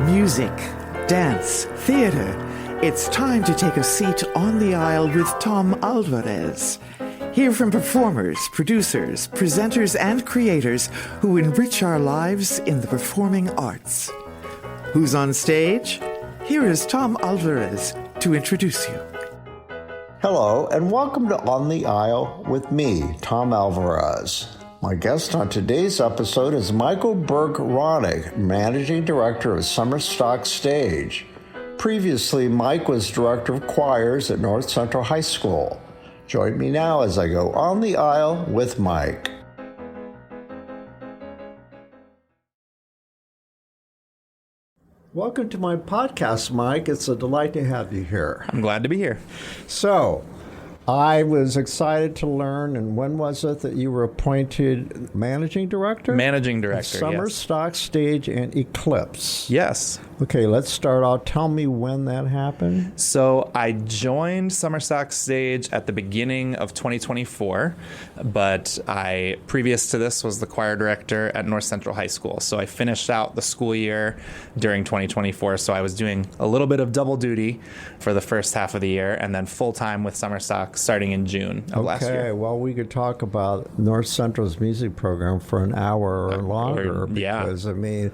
Music, dance, theater. It's time to take a seat on the aisle with Tom Alvarez. Hear from performers, producers, presenters, and creators who enrich our lives in the performing arts. Who's on stage? Here is Tom Alvarez to introduce you. Hello, and welcome to On the Aisle with me, Tom Alvarez. My guest on today's episode is Michael Burke Raunick, Managing Director of Summer Stock Stage. Previously, Mike was Director of Choirs at North Central High School. Join me now as I go on the aisle with Mike. Welcome to my podcast, Mike. It's a delight to have you here. I'm glad to be here. So, I was excited to learn, and when was it that you were appointed Managing Director? Managing Director, Summer yes. Stock Stage and Eclipse. Yes. Okay, let's start out. Tell me when that happened. So I joined Summer Stock Stage at the beginning of 2024, but previous to this was the choir director at North Central High School. So I finished out the school year during 2024. So I was doing a little bit of double duty for the first half of the year and then full-time with Summer Stock starting in June of last year. Okay, well, we could talk about North Central's music program for an hour or longer because, I mean,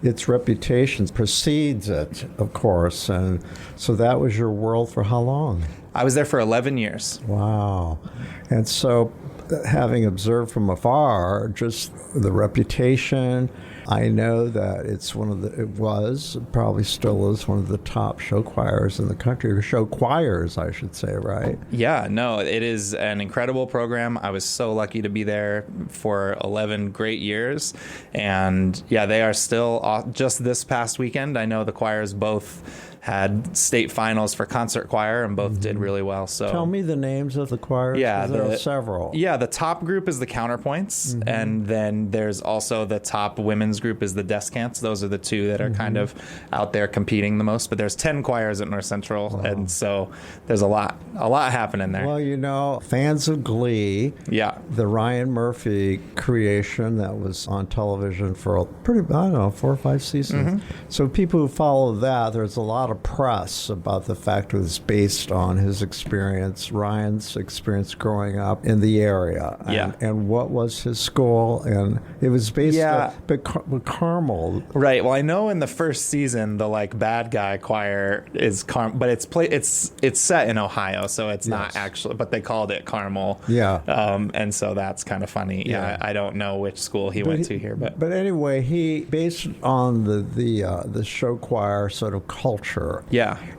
its reputation precedes it, of course. And so that was your world for how long? I was there for 11 years. Wow. And so having observed from afar just the reputation, I know that it was, probably still is, one of the top show choirs in the country, or show choirs, I should say, right? Yeah, no, it is an incredible program. I was so lucky to be there for 11 great years. And yeah, they are still, just this past weekend, I know the choirs both had state finals for concert choir and both did really well. So tell me the names of the choirs. Yeah, there are several. Yeah, the top group is the Counterpoints, and then there's also the top women's group is the Descants. Those are the two that are kind of out there competing the most. But there's 10 choirs at North Central, and so there's a lot happening there. Well, you know, fans of Glee, the Ryan Murphy creation that was on television for 4 or 5 seasons. So people who follow that, there's a lot of press about the fact that it's based on his experience, Ryan's experience growing up in the area. And what was his school? And it was based with Carmel. Right. Well, I know in the first season, the bad guy choir is Carmel, but it's set in Ohio, so it's not actually, but they called it Carmel. And so that's kind of funny. I don't know which school he went to here, but anyway, he based on the show choir sort of culture.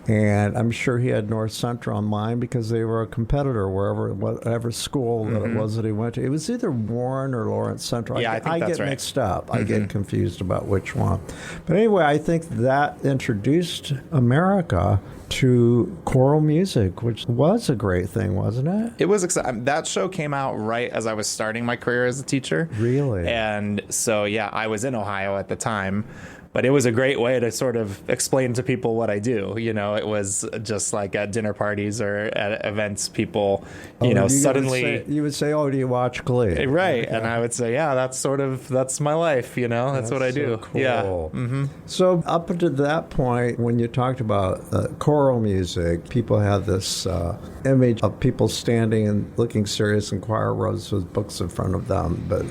And I'm sure he had North Central in mind because they were a competitor whatever school that it was that he went to. It was either Warren or Lawrence Central. I think that's get right. mixed up. I get confused about which one. But anyway, I think that introduced America to choral music, which was a great thing, wasn't it? It was exciting. That show came out right as I was starting my career as a teacher. Really? And so, I was in Ohio at the time. But it was a great way to sort of explain to people what I do. You know, it was just like at dinner parties or at events, people, suddenly... You would say, oh, do you watch Glee? Right. Yeah. And I would say, that's my life, That's what I do. So cool. Yeah. So up until that point, when you talked about choral music, people had this image of people standing and looking serious in choir rows with books in front of them. But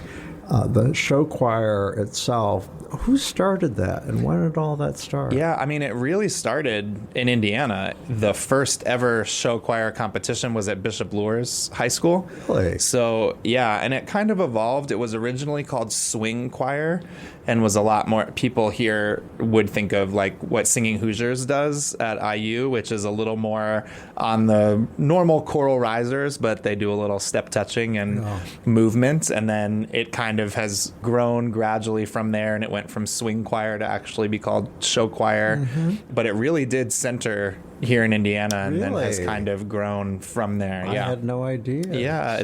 the show choir itself, who started that and when did all that start? Yeah, I mean, it really started in Indiana. The first ever show choir competition was at Bishop Luers High School. Really? So, and it kind of evolved. It was originally called swing choir and was a lot more, people here would think of what Singing Hoosiers does at IU, which is a little more on the normal choral risers, but they do a little step touching and movement. And then it kind of has grown gradually from there, and it went from swing choir to actually be called show choir. But it really did center here in Indiana and then has kind of grown from there. I had no idea. Yeah,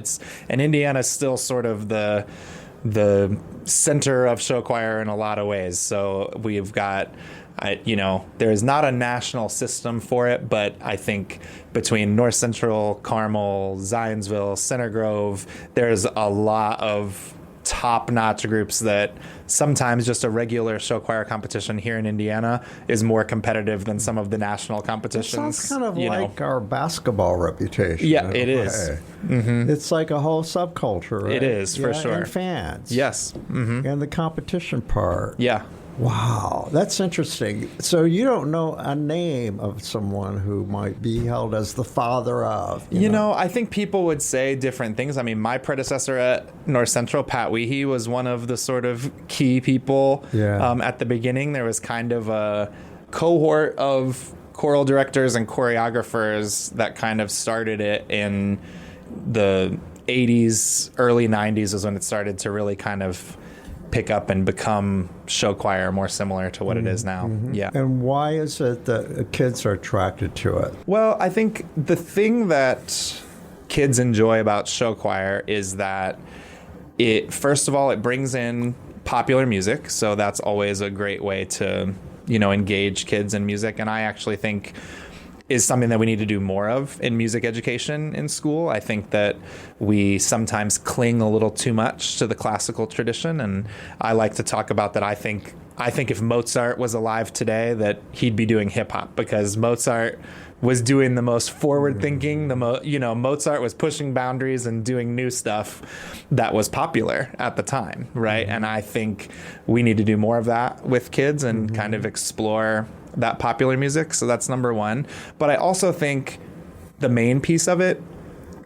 and Indiana is still sort of the center of show choir in a lot of ways. So we've got, there's not a national system for it, but I think between North Central, Carmel, Zionsville, Center Grove, there's a lot of top-notch groups that sometimes just a regular show choir competition here in Indiana is more competitive than some of the national competitions. It sounds kind of like our basketball reputation. Yeah, it is. Mm-hmm. It's like a whole subculture, right? It is, for sure. And fans. Yes. Mm-hmm. And the competition part. Yeah. Wow, that's interesting. So you don't know a name of someone who might be held as the father of? You know, I think people would say different things. I mean, my predecessor at North Central, Pat Weehee, was one of the sort of key people at the beginning. There was kind of a cohort of choral directors and choreographers that kind of started it in the 80s, early 90s is when it started to really kind of pick up and become show choir more similar to what it is now. Mm-hmm. Yeah. And why is it that kids are attracted to it? Well, I think the thing that kids enjoy about show choir is that first of all, it brings in popular music. So that's always a great way to, engage kids in music. And I actually think is something that we need to do more of in music education in school. I think that we sometimes cling a little too much to the classical tradition, and I like to talk about that. I think if Mozart was alive today, that he'd be doing hip hop, because Mozart was doing the most forward thinking, Mozart was pushing boundaries and doing new stuff that was popular at the time, right? And I think we need to do more of that with kids and kind of explore that popular music. So that's number one. But I also think the main piece of it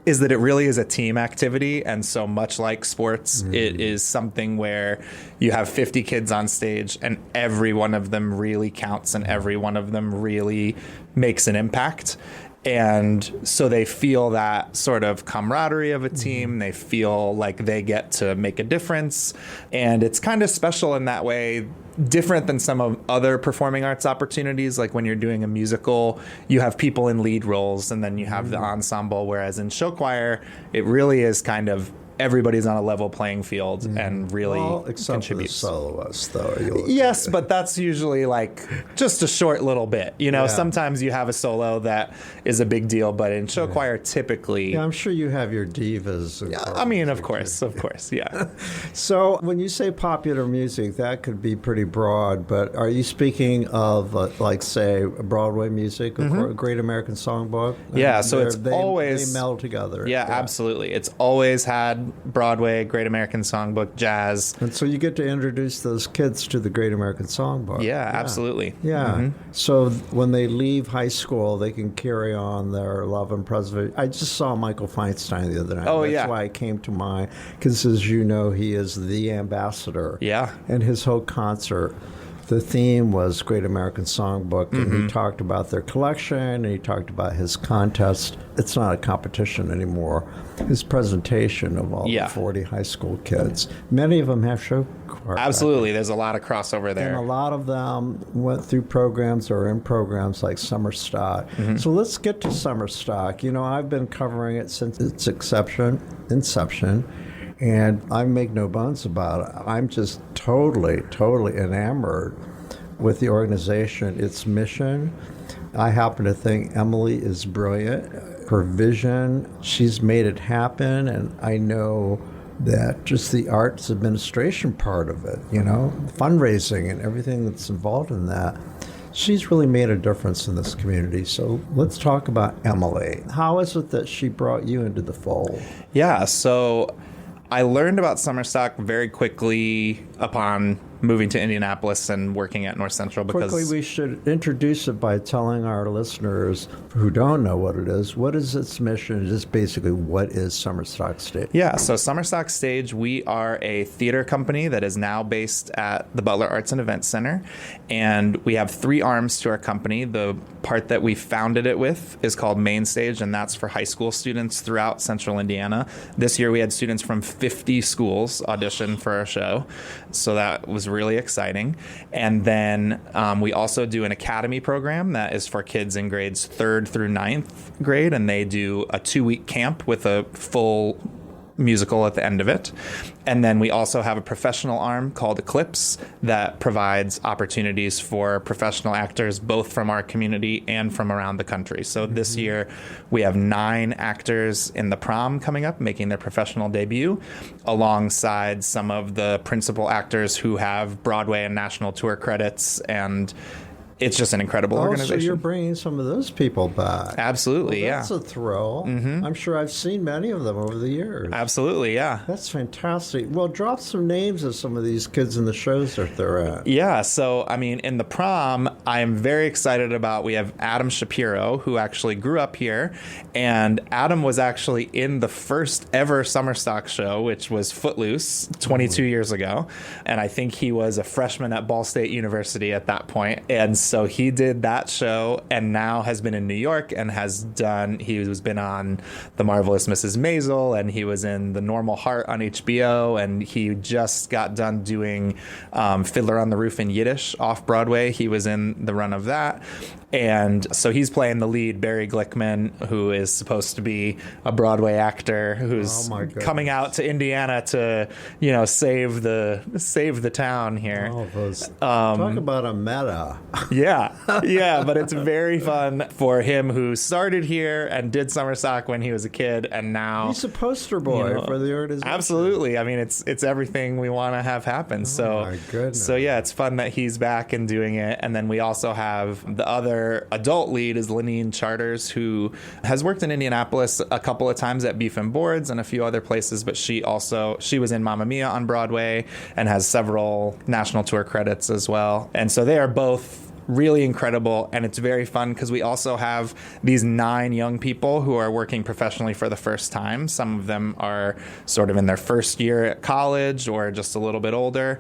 is that it really is a team activity. And so much like sports, it is something where you have 50 kids on stage and every one of them really counts and every one of them really makes an impact. And so they feel that sort of camaraderie of a team. They feel like they get to make a difference. And it's kind of special in that way, different than some of other performing arts opportunities. Like when you're doing a musical, you have people in lead roles and then you have the ensemble. Whereas in show choir, it really is kind of everybody's on a level playing field and really except contributes. For the soloist, though. Yes, but that's usually like just a short little bit. Sometimes you have a solo that is a big deal, but in show choir, typically... Yeah, I'm sure you have your divas. I mean, of course, yeah. So when you say popular music, that could be pretty broad, but are you speaking of, say, Broadway music or a Great American Songbook? Yeah, so it's always... They meld together. Yeah, absolutely. It's always had Broadway, Great American Songbook, jazz. And so you get to introduce those kids to the Great American Songbook. Yeah, absolutely. Yeah. So when they leave high school, they can carry on their love and preservation. I just saw Michael Feinstein the other night. That's why I came to mind, because as you know, he is the ambassador. Yeah. And his whole concert, the theme was Great American Songbook, and he talked about their collection, and he talked about his contest. It's not a competition anymore. His presentation of all the 40 high school kids. Many of them have show choir. Absolutely. There's a lot of crossover there. And a lot of them went through programs or in programs like Summer Stock. So let's get to Summer Stock. I've been covering it since its inception. And I make no bones about it. I'm just totally enamored with the organization, its mission. I happen to think Emily is brilliant. Her vision, she's made it happen. And I know that just the arts administration part of it, fundraising and everything that's involved in that, she's really made a difference in this community. So let's talk about Emily. How is it that she brought you into the fold? Yeah, so I learned about Summer Stock very quickly upon moving to Indianapolis and working at North Central. Quickly, we should introduce it by telling our listeners who don't know what it is its mission? Just basically, what is Summer Stock Stage? Yeah, so Summer Stock Stage, we are a theater company that is now based at the Butler Arts and Events Center. And we have 3 arms to our company. The part that we founded it with is called Main Stage, and that's for high school students throughout Central Indiana. This year, we had students from 50 schools audition for our show. So that was really exciting. And then we also do an academy program that is for kids in grades 3rd through 9th grade, and they do a 2-week camp with a full musical at the end of it. And then we also have a professional arm called Eclipse that provides opportunities for professional actors, both from our community and from around the country. So this year we have 9 actors in the prom coming up, making their professional debut, alongside some of the principal actors who have Broadway and national tour credits, and it's just an incredible organization. So you're bringing some of those people back. Absolutely, That's a thrill. I'm sure I've seen many of them over the years. Absolutely, yeah. That's fantastic. Well, drop some names of some of these kids in the shows that they're at. Yeah, so, I mean, in the prom, I am very excited about, we have Adam Shapiro, who actually grew up here, and Adam was actually in the first ever summer stock show, which was Footloose 22 years ago, and I think he was a freshman at Ball State University at that point, and so he did that show and now has been in New York and he's been on The Marvelous Mrs. Maisel, and he was in The Normal Heart on HBO, and he just got done doing Fiddler on the Roof in Yiddish off Broadway. He was in the run of that. And so he's playing the lead, Barry Glickman, who is supposed to be a Broadway actor who's coming out to Indiana to, save the town here. Talk about a meta. Yeah, but it's very fun for him, who started here and did summer stock when he was a kid, and now he's a poster boy for the organization. Absolutely. I mean, it's everything we want to have happen. So yeah, it's fun that he's back and doing it. And then we also have the other adult lead is Lenine Charters, who has worked in Indianapolis a couple of times at Beef and Boards and a few other places, but she was in Mamma Mia on Broadway and has several national tour credits as well. And so they are both really incredible, and it's very fun because we also have these 9 young people who are working professionally for the first time. Some of them are sort of in their first year at college or just a little bit older,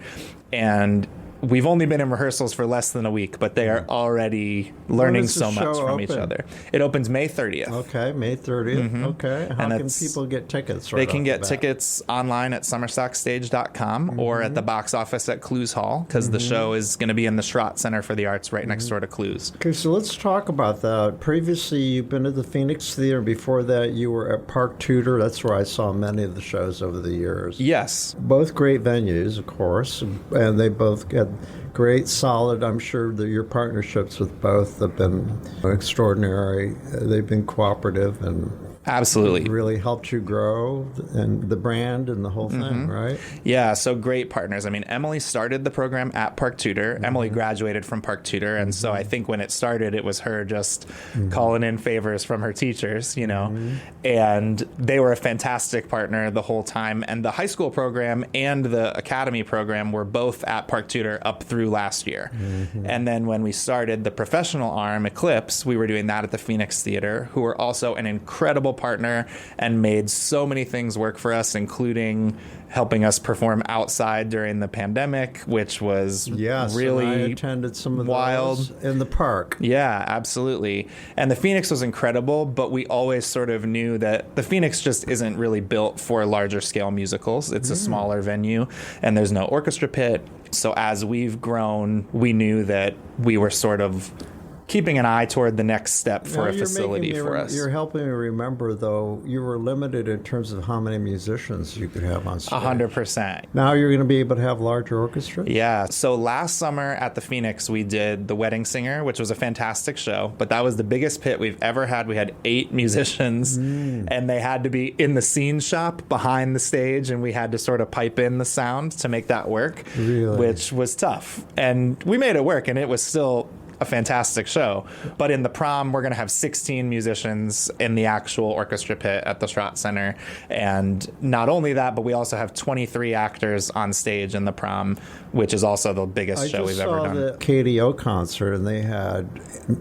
and we've only been in rehearsals for less than a week, but they are already learning so much from each other. It opens May 30th. Okay, May 30th. Okay. How can people get tickets? They can get tickets online at summerstockstage.com or at the box office at Clues Hall, because the show is going to be in the Schrott Center for the Arts right next door to Clues. Okay, so let's talk about that. Previously, you've been at the Phoenix Theater. Before that, you were at Park Tudor. That's where I saw many of the shows over the years. Yes. Both great venues, of course, and they both get great, solid. I'm sure that your partnerships with both have been extraordinary. They've been cooperative and absolutely really helped you grow and the brand and the whole thing, right? Yeah, so great partners. I mean, Emily started the program at Park Tudor. Emily graduated from Park Tudor, and so I think when it started, it was her just calling in favors from her teachers, and they were a fantastic partner the whole time. And the high school program and the academy program were both at Park Tudor up through last year. And then when we started the professional arm, Eclipse, we were doing that at the Phoenix Theater, who were also an incredible partner and made so many things work for us, including helping us perform outside during the pandemic, which was really I attended some of wild those in the park. Yeah, absolutely. And the Phoenix was incredible, but we always sort of knew that the Phoenix just isn't really built for larger scale musicals. It's a smaller venue, and there's no orchestra pit. So as we've grown, we knew that we were sort of keeping an eye toward the next step for a facility for us. You're helping me remember, though, you were limited in terms of how many musicians you could have on stage. 100%. Now you're going to be able to have larger orchestras? Yeah. So last summer at the Phoenix, we did The Wedding Singer, which was a fantastic show, but that was the biggest pit we've ever had. We had 8 musicians, and they had to be in the scene shop behind the stage, and we had to sort of pipe in the sound to make that work, which was tough. And we made it work, and it was still a fantastic show. But in the prom, we're going to have 16 musicians in the actual orchestra pit at the Schrott Center. And not only that, but we also have 23 actors on stage in the prom, which is also the biggest show we've ever done. I just saw the KDO concert, and they had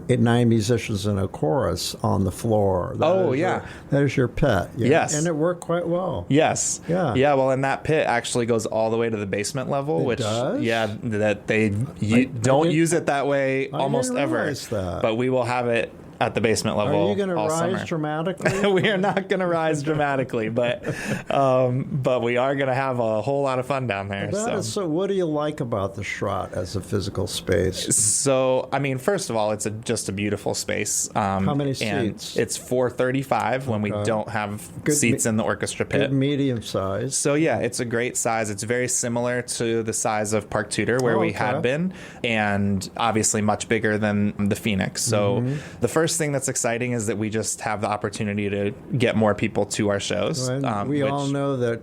9 musicians in a chorus on the floor. That is your pit. Yeah. Yes. And it worked quite well. Yes. Yeah. Yeah, well, and that pit actually goes all the way to the basement level, it does? Yeah, that they don't use it that way almost ever. That. But we will have it at the basement level. Are you going to rise summer. dramatically? We are not going to rise dramatically, but we are going to have a whole lot of fun down there. So what do you like about the Schrott as a physical space? So, I mean, first of all, it's just a beautiful space. How many seats? It's 435 when we don't have seats in the orchestra pit. Good medium size. So, yeah, it's a great size. It's very similar to the size of Park Tudor where we had been, and obviously much bigger than the Phoenix. So the first thing that's exciting is that we just have the opportunity to get more people to our shows. We all know that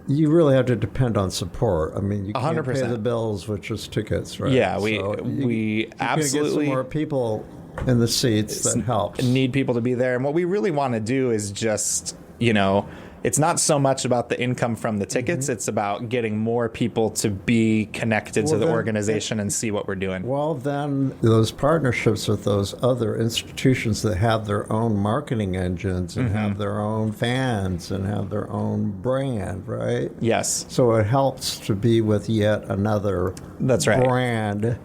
you really have to depend on support. I mean, you can't 100%. pay the bills with just tickets, right? Yeah, we absolutely get some more people in the seats. That helps. Need people to be there, and what we really want to do is just, you know, it's not so much about the income from the tickets. It's about getting more people to be connected to the organization and see what we're doing. Well, then those partnerships with those other institutions that have their own marketing engines and have their own fans and have their own brand, right? Yes. So it helps to be with yet another brand.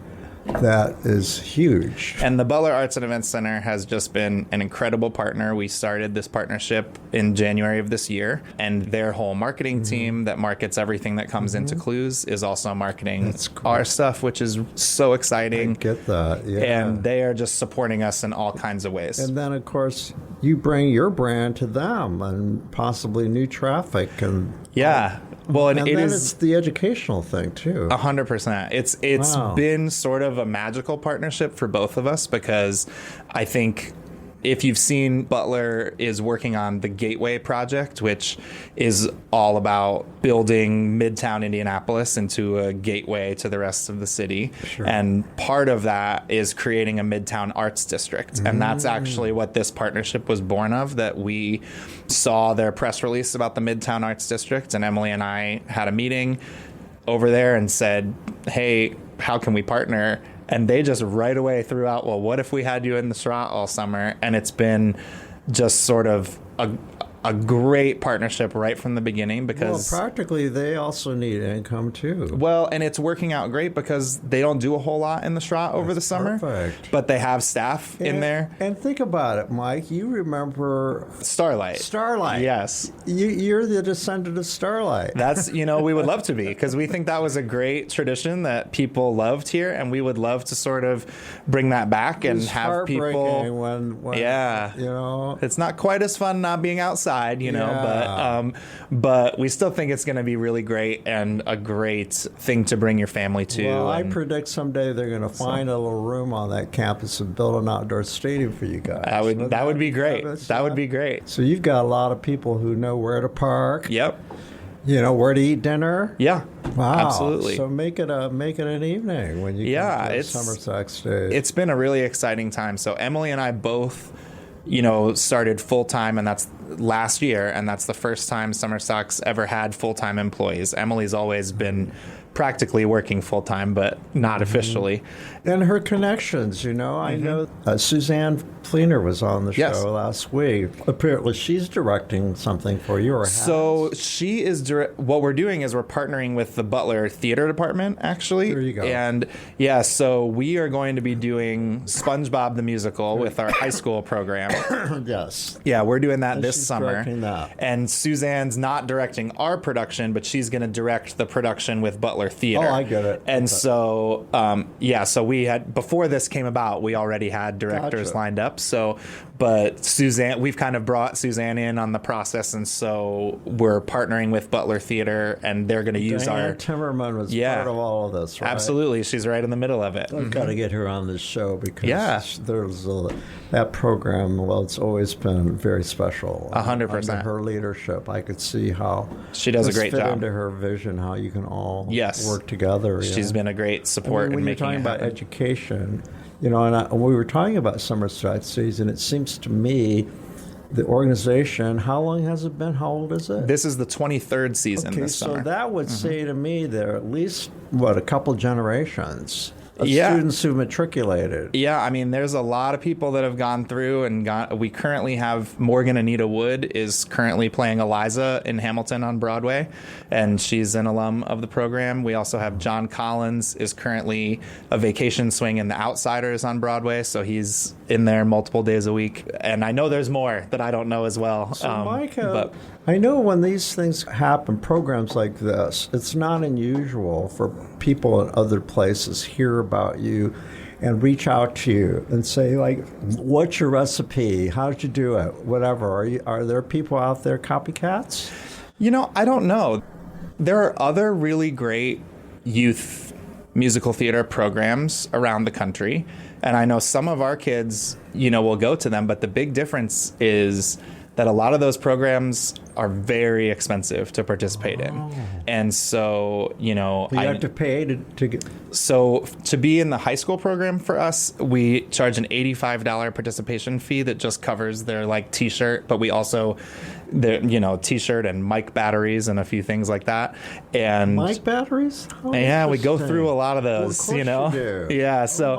That is huge. And the Butler Arts and Events Center has just been an incredible partner. We started this partnership in January of this year, and their whole marketing team that markets everything that comes into Clues is also marketing our stuff, which is so exciting. I get that, yeah. And they are just supporting us in all kinds of ways. And then, of course, you bring your brand to them and possibly new traffic. And well, and it's the educational thing too. 100%. It's been sort of a magical partnership for both of us, because I think if you've seen, Butler is working on the Gateway project, which is all about building Midtown Indianapolis into a gateway to the rest of the city. Sure. And part of that is creating a Midtown Arts District. And that's actually what this partnership was born of, that we saw their press release about the Midtown Arts District, and Emily and I had a meeting over there and said, hey, how can we partner? And they just right away threw out, well, what if we had you in the Schrott all summer? And it's been just sort of a great partnership right from the beginning, because... Well, practically, they also need income, too. Well, and it's working out great because they don't do a whole lot in the Schrott over the summer. Perfect. But they have staff in there. And think about it, Mike. You remember... Starlight. Yes. You're the descendant of Starlight. That's, we would love to be, because we think that was a great tradition that people loved here, and we would love to sort of bring that back and have people... When, it's not quite as fun not being outside. But we still think it's going to be really great and a great thing to bring your family to. Well, I predict someday they're going to find a little room on that campus and build an outdoor stadium for you guys. That would be great. That would be great. So you've got a lot of people who know where to park. Yep. Where to eat dinner. Yeah. Wow. Absolutely. So make it an evening when you come to Summer Sack Stage. It's been a really exciting time. So Emily and I both started full-time, and that's last year, and that's the first time Summer Sack's ever had full-time employees. Emily's always been practically working full-time, but not officially. And her connections, I know Suzanne Fleener was on the show last week. Apparently she's directing something for you, or So she is, what we're doing is we're partnering with the Butler Theater Department, actually. There you go. And so we are going to be doing SpongeBob the Musical with our high school program. Yes. Yeah, we're doing that this summer. Directing that. And Suzanne's not directing our production, but she's going to direct the production with Butler Theater. Oh, I get it. And so, so we had, before this came about, we already had directors lined up. So, but Suzanne, we've kind of brought Suzanne in on the process, and so we're partnering with Butler Theater, and they're going to use Diane our... Timmerman was part of all of this, right? Absolutely. She's right in the middle of it. I've got to get her on this show, because there's that program, it's always been very special. 100%. Under her leadership, I could see how she does a great fit job into her vision, how you can all work together. She's been a great support in making it happen. When you're talking about education, and we were talking about Summer Sack Season, it seems to me the organization, how long has it been? How old is it? This is the 23rd season this summer. So that would say to me there are at least, a couple generations students who matriculated. Yeah, I mean, there's a lot of people that have gone through and we currently have Morgan Anita Wood is currently playing Eliza in Hamilton on Broadway, and she's an alum of the program. We also have John Collins is currently a vacation swing in The Outsiders on Broadway, so he's in there multiple days a week. And I know there's more that I don't know as well. So, Micah, I know when these things happen, programs like this, it's not unusual for people in other places hear about you and reach out to you and say, like, what's your recipe? How'd you do it? Whatever. Are there people out there, copycats? I don't know. There are other really great youth musical theater programs around the country. And I know some of our kids, will go to them. But the big difference is that a lot of those programs are very expensive to participate in. And so, you have to pay to get... So to be in the high school program for us, we charge an $85 participation fee that just covers their T-shirt, but we also, T-shirt and mic batteries and a few things like that. And mic batteries? Yeah, we go through a lot of those, Well, of course you do. Yeah, so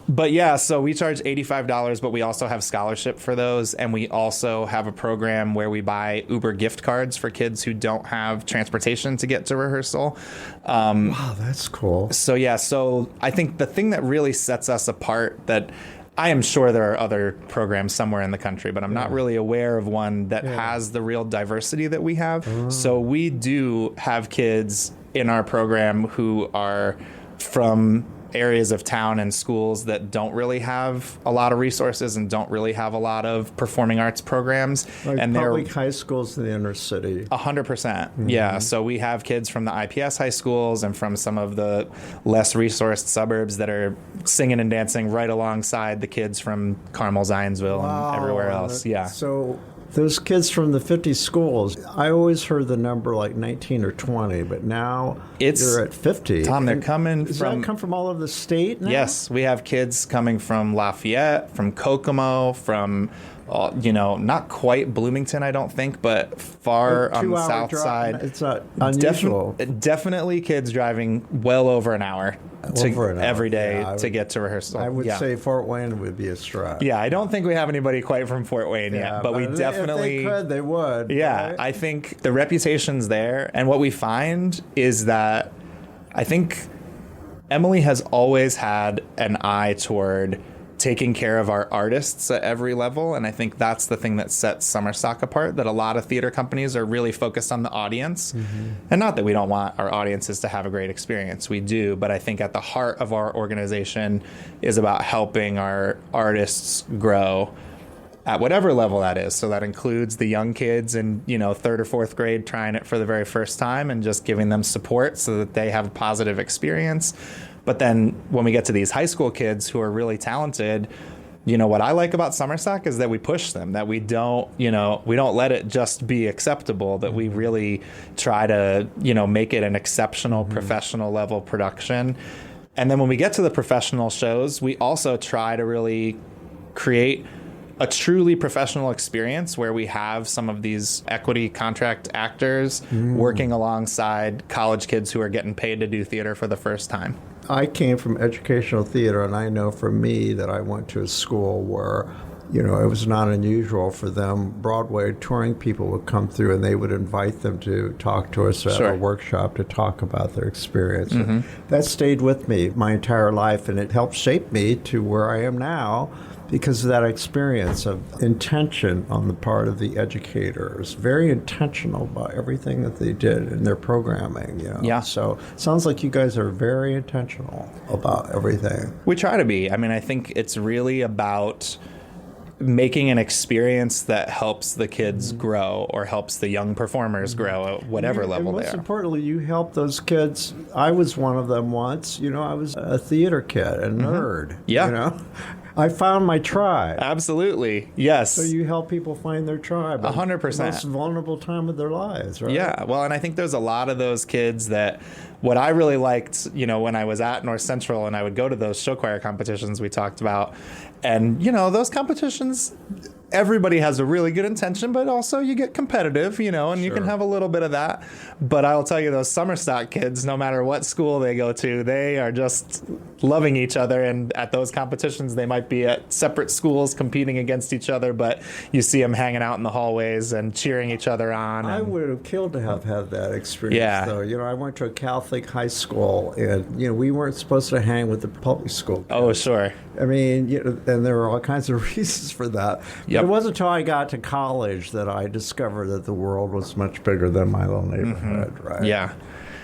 but yeah, so we charge $85, but we also have scholarship for those, and we also have a program where we buy Uber gift cards for kids who don't have transportation to get to rehearsal. Wow, that's cool. So yeah, so I think the thing that really sets us apart, that I am sure there are other programs somewhere in the country, but I'm not really aware of one that has the real diversity that we have. So we do have kids in our program who are from areas of town and schools that don't really have a lot of resources and don't really have a lot of performing arts programs. Like and public high schools in the inner city. 100%. Yeah. So we have kids from the IPS high schools and from some of the less resourced suburbs that are singing and dancing right alongside the kids from Carmel, Zionsville, and everywhere else. Yeah. So those kids from the 50 schools, I always heard the number like 19 or 20, but now you're at 50. Tom, they're coming Does from... that come from all over the state now? Yes, we have kids coming from Lafayette, from Kokomo, from... not quite Bloomington, I don't think, but far on the south side. It's not unusual. Definitely kids driving well over an hour every day to get to rehearsal. I would say Fort Wayne would be a stretch. Yeah, I don't think we have anybody quite from Fort Wayne yet, but we definitely... If they could, they would. Yeah, right? I think the reputation's there, and what we find is that I think Emily has always had an eye toward taking care of our artists at every level, and I think that's the thing that sets Summer Stock apart, that a lot of theater companies are really focused on the audience. And not that we don't want our audiences to have a great experience, we do, but I think at the heart of our organization is about helping our artists grow at whatever level that is. So that includes the young kids in, third or fourth grade trying it for the very first time and just giving them support so that they have a positive experience. But then when we get to these high school kids who are really talented, what I like about Summer Stock is that we push them, that we don't let it just be acceptable, that we really try to, make it an exceptional professional level production. And then when we get to the professional shows, we also try to really create a truly professional experience where we have some of these equity contract actors working alongside college kids who are getting paid to do theater for the first time. I came from educational theater, and I know for me that I went to a school where, it was not unusual for them. Broadway touring people would come through, and they would invite them to talk to us at a workshop to talk about their experience. That stayed with me my entire life, and it helped shape me to where I am now, because of that experience of intention on the part of the educators, very intentional about everything that they did in their programming. Yeah. So it sounds like you guys are very intentional about everything. We try to be. I mean, I think it's really about making an experience that helps the kids grow or helps the young performers grow at whatever level they are. Most importantly, you help those kids. I was one of them once. I was a theater kid, a nerd. Yeah. I found my tribe. Absolutely. Yes. So you help people find their tribe. 100%. The most vulnerable time of their lives, right? Yeah. Well, and I think there's a lot of those kids that what I really liked, when I was at North Central and I would go to those show choir competitions we talked about. And, those competitions, everybody has a really good intention, but also you get competitive, and you can have a little bit of that. But I'll tell you, those summer stock kids, no matter what school they go to, they are just loving each other. And at those competitions, they might be at separate schools competing against each other, but you see them hanging out in the hallways and cheering each other on. I would have killed to have had that experience, though. I went to a Catholic high school, and, we weren't supposed to hang with the public school kids. Oh, sure. I mean, and there were all kinds of reasons for that. Yep. It wasn't until I got to college that I discovered that the world was much bigger than my little neighborhood, right? Yeah.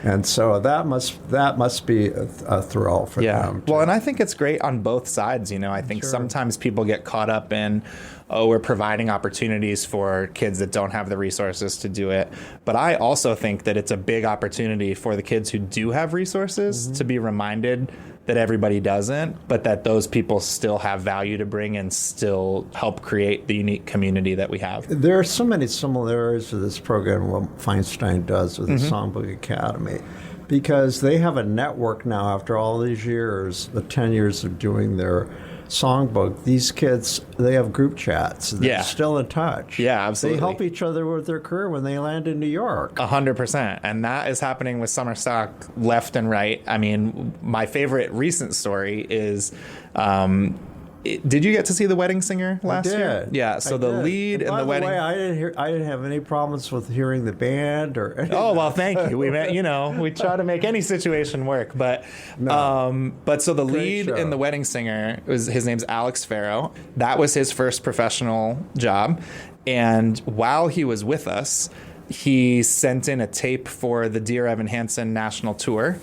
And so that must be a thrill for them. Well, and I think it's great on both sides. I think sometimes people get caught up in, we're providing opportunities for kids that don't have the resources to do it. But I also think that it's a big opportunity for the kids who do have resources to be reminded that everybody doesn't, but that those people still have value to bring and still help create the unique community that we have. There are so many similarities to this program, what Feinstein does with the Songbook Academy, because they have a network now after all these years, the 10 years of doing their songbook. These kids, they have group chats. They're still in touch. Yeah, absolutely. They help each other with their career when they land in New York. 100%. And that is happening with summer stock left and right. I mean, my favorite recent story is... did you get to see The Wedding Singer last year? Yeah. So the lead in The Wedding. By the way, I didn't have any problems with hearing the band or anything. Oh well, thank you. We we try to make any situation work, but so the lead in The Wedding Singer his name's Alex Farrow. That was his first professional job, and while he was with us, he sent in a tape for the Dear Evan Hansen national tour,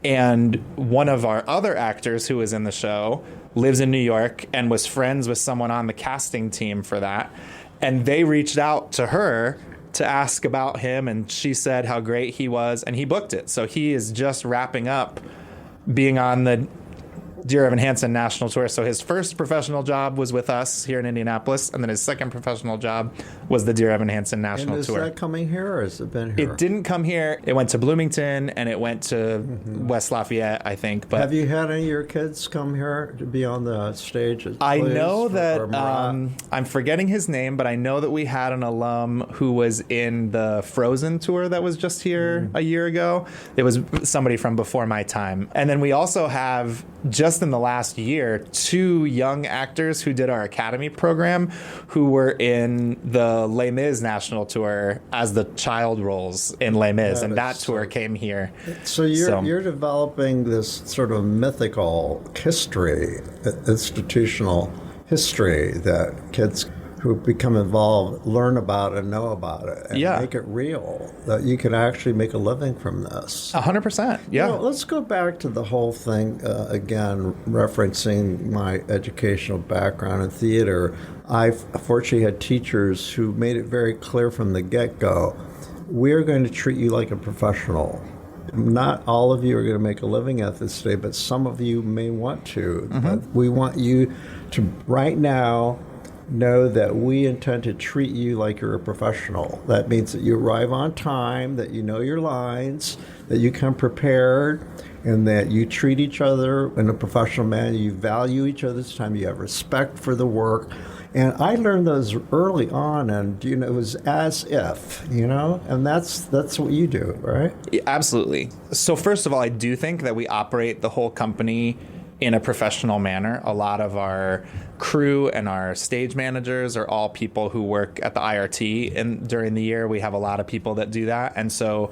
and one of our other actors who was in the show lives in New York and was friends with someone on the casting team for that. And they reached out to her to ask about him, and she said how great he was, and he booked it. So he is just wrapping up being on the Dear Evan Hansen national tour. So his first professional job was with us here in Indianapolis, and then his second professional job was the Dear Evan Hansen national tour. Is that coming here, or has it been here? It didn't come here. It went to Bloomington, and it went to West Lafayette, I think. But have you had any of your kids come here to be on the stage? I know that I'm forgetting his name, but I know that we had an alum who was in the Frozen tour that was just here a year ago. It was somebody from before my time. And then we also have, just in the last year, 2 young actors who did our Academy program who were in the Les Mis national tour as the child roles in Les Mis, and that tour came here. So you're developing this sort of mythical history, institutional history that kids who become involved learn about and know about it and make it real, that you can actually make a living from this. 100%, yeah. Let's go back to the whole thing again, referencing my educational background in theater. I've fortunately had teachers who made it very clear from the get-go, we're going to treat you like a professional. Not all of you are going to make a living at this day, but some of you may want to. But we want you to, right now, know that we intend to treat you like you're a professional. That means that you arrive on time, that you know your lines, that you come prepared, and that you treat each other in a professional manner. You value each other's time. You have respect for the work. And I learned those early on, and it was as if, and that's what you do, right? Yeah, absolutely. So first of all, I do think that we operate the whole company in a professional manner. A lot of our crew and our stage managers are all people who work at the IRT, and during the year we have a lot of people that do that. And so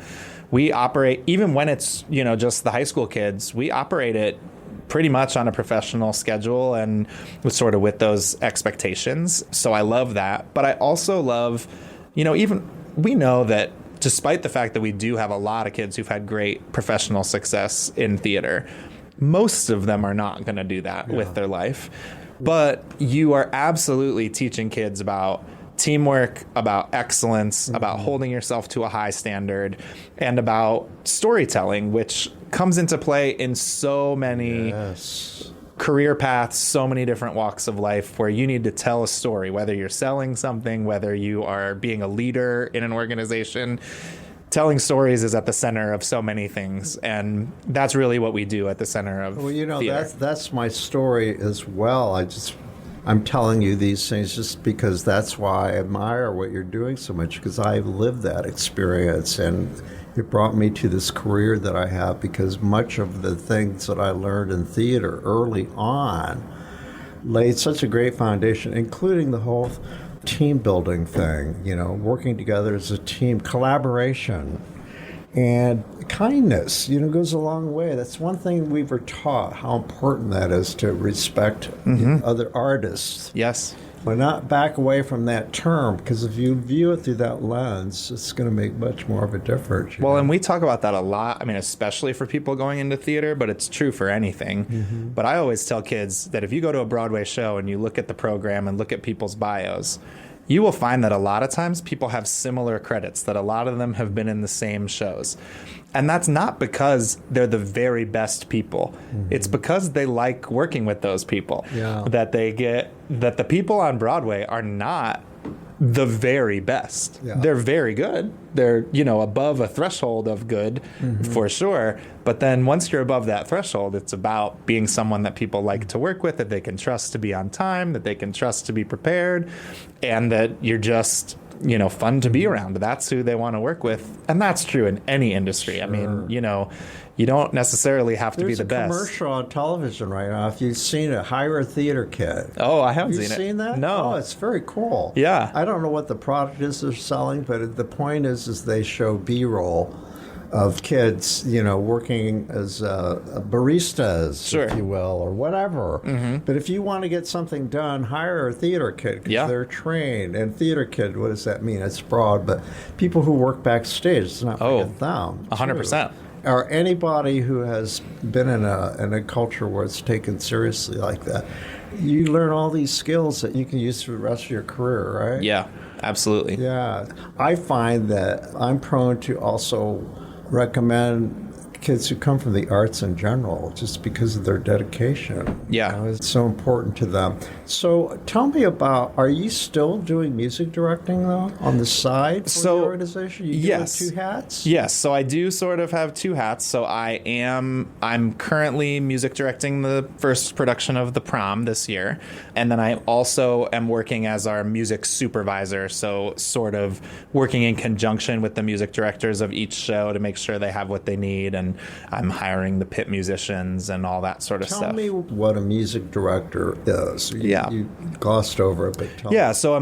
we operate, even when it's just the high school kids, we operate it pretty much on a professional schedule and sort of with those expectations. So I love that. But I also love, even we know that despite the fact that we do have a lot of kids who've had great professional success in theater, most of them are not going to do that with their life. But you are absolutely teaching kids about teamwork, about excellence, about holding yourself to a high standard, and about storytelling, which comes into play in so many career paths, so many different walks of life where you need to tell a story, whether you're selling something, whether you are being a leader in an organization. Telling stories is at the center of so many things, and that's really what we do at the center of theater. That's my story as well. I'm telling you these things just because that's why I admire what you're doing so much, because I've lived that experience, and it brought me to this career that I have, because much of the things that I learned in theater early on laid such a great foundation, including the whole team building thing, working together as a team, collaboration, and kindness, goes a long way. That's one thing we were taught, how important that is, to respect other artists. Yes. But not back away from that term, because if you view it through that lens, it's going to make much more of a difference. Well, and we talk about that a lot. I mean, especially for people going into theater, but it's true for anything. But I always tell kids that if you go to a Broadway show and you look at the program and look at people's bios, you will find that a lot of times people have similar credits, that a lot of them have been in the same shows. And that's not because they're the very best people. It's because they like working with those people. Yeah. That the people on Broadway are not the very best. Yeah. They're very good. They're, above a threshold of good for sure. But then once you're above that threshold, it's about being someone that people like to work with, that they can trust to be on time, that they can trust to be prepared, and that you're just, fun to be around. That's who they want to work with. And that's true in any industry. Sure. I mean, you don't necessarily have to be the best. There's a commercial on television right now. If you've seen it, hire a theater kid. Oh, I haven't seen it. Have you seen that? No. Oh, it's very cool. Yeah. I don't know what the product is they're selling, but the point is they show B-roll of kids, working as baristas, sure, if you will, or whatever. But if you want to get something done, hire a theater kid, because they're trained. And theater kid, what does that mean? It's broad, but people who work backstage, it's not like them. 100%. Or anybody who has been in a culture where it's taken seriously like that. You learn all these skills that you can use for the rest of your career, right? Yeah, absolutely. Yeah. I find that I'm prone to also recommend kids who come from the arts in general, just because of their dedication. Yeah. It's so important to them. So tell me about, are you still doing music directing, though, on the side for the organization? You do two hats? Yes. So I do sort of have two hats. So I'm currently music directing the first production of The Prom this year. And then I also am working as our music supervisor. So sort of working in conjunction with the music directors of each show to make sure they have what they need, and I'm hiring the pit musicians and all that sort of stuff. Tell me what a music director is. You glossed over it, but tell me. So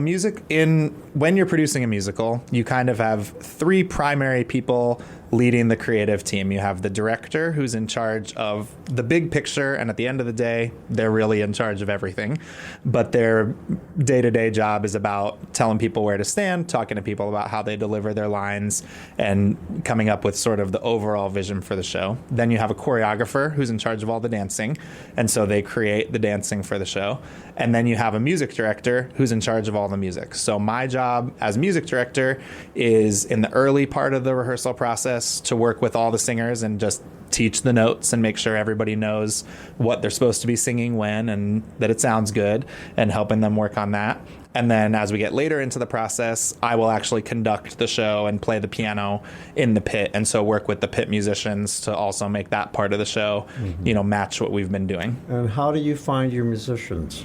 when you're producing a musical, you kind of have three primary people leading the creative team. You have the director, who's in charge of the big picture, and at the end of the day, they're really in charge of everything. But their day-to-day job is about telling people where to stand, talking to people about how they deliver their lines, and coming up with sort of the overall vision for the show. Then you have a choreographer who's in charge of all the dancing, and so they create the dancing for the show. And then you have a music director who's in charge of all the music. So my job as music director is in the early part of the rehearsal process to work with all the singers and just teach the notes and make sure everybody knows what they're supposed to be singing when, and that it sounds good, and helping them work on that. And then as we get later into the process, I will actually conduct the show and play the piano in the pit, and so work with the pit musicians to also make that part of the show, match what we've been doing. And how do you find your musicians?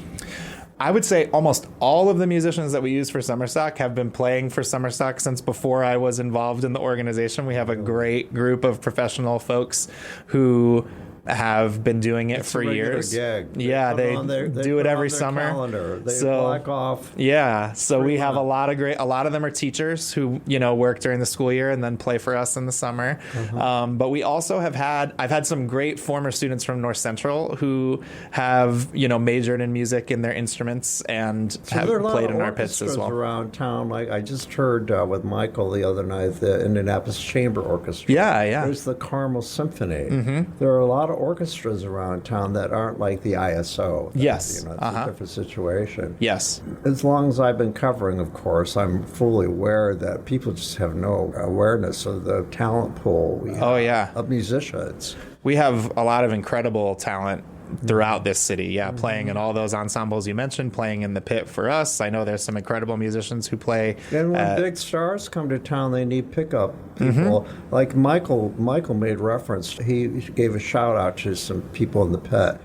I would say almost all of the musicians that we use for Summer Stock have been playing for Summer Stock since before I was involved in the organization. We have a great group of professional folks who have been doing it for years. Gig. Yeah, they do it every summer. Calendar. They block off. Yeah, so we have a lot of them are teachers who work during the school year and then play for us in the summer. But we also I've had some great former students from North Central who have majored in music in their instruments and have played in our pits as well. Around town, like I just heard with Michael the other night, the Indianapolis Chamber Orchestra. Yeah. There's the Carmel Symphony. There are a lot of orchestras around town that aren't like the ISO. Yes. It's a different situation. Yes. As long as I've been covering, of course, I'm fully aware that people just have no awareness of the talent pool we have of musicians. We have a lot of incredible talent throughout this city. Playing in all those ensembles you mentioned, playing in the pit for us. I know there's some incredible musicians who play. And when big stars come to town, they need pickup people. Like Michael made reference. He gave a shout out to some people in the pit.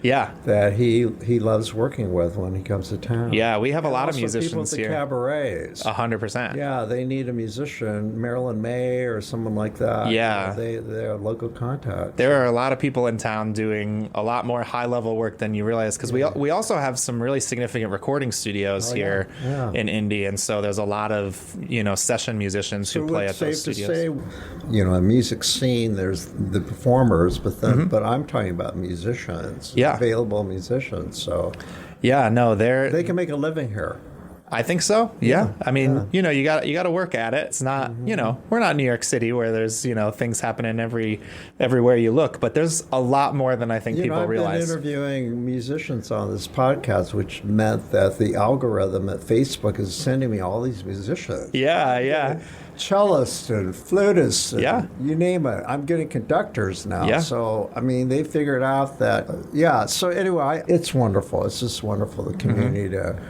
That he loves working with when he comes to town. We have a lot of musicians here. Cabarets. 100%. Yeah, they need a musician, Marilyn May or someone like that. They're local contacts. There are a lot of people in town doing a lot more high-level work than you realize, because we also have some really significant recording studios here in Indy, and so there's a lot of session musicians who play at those studios. Safe to say, a music scene, there's the performers, but I'm talking about musicians, available musicians. So they can make a living here. I think so. Yeah. I mean, you got to work at it. It's not, we're not New York City where there's, things happening everywhere you look, but there's a lot more than I think people realize. I've been interviewing musicians on this podcast, which meant that the algorithm at Facebook is sending me all these musicians. Cellists and flutists, and you name it. I'm getting conductors now. So, I mean, they figured out that, So anyway, it's wonderful. It's just wonderful, the community to...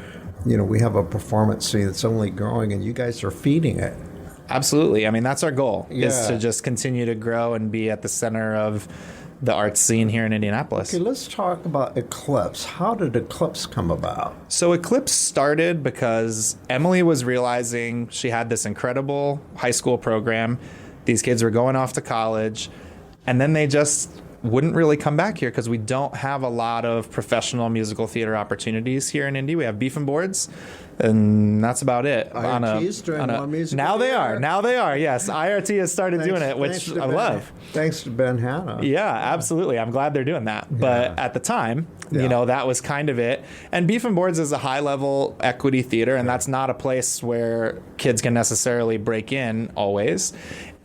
we have a performance scene that's only growing, and you guys are feeding it. Absolutely. I mean, that's our goal, is to just continue to grow and be at the center of the arts scene here in Indianapolis. Okay, let's talk about Eclipse. How did Eclipse come about? So Eclipse started because Emily was realizing she had this incredible high school program. These kids were going off to college, and then they just wouldn't really come back here because we don't have a lot of professional musical theater opportunities here in Indy. We have Beef and Boards, and that's about it. IRT's doing one musical Now they are. Yes, IRT has started doing it, which I love. Thanks to Ben Hanna. Yeah, absolutely. I'm glad they're doing that. But at the time, that was kind of it. And Beef and Boards is a high-level equity theater, and that's not a place where kids can necessarily break in always.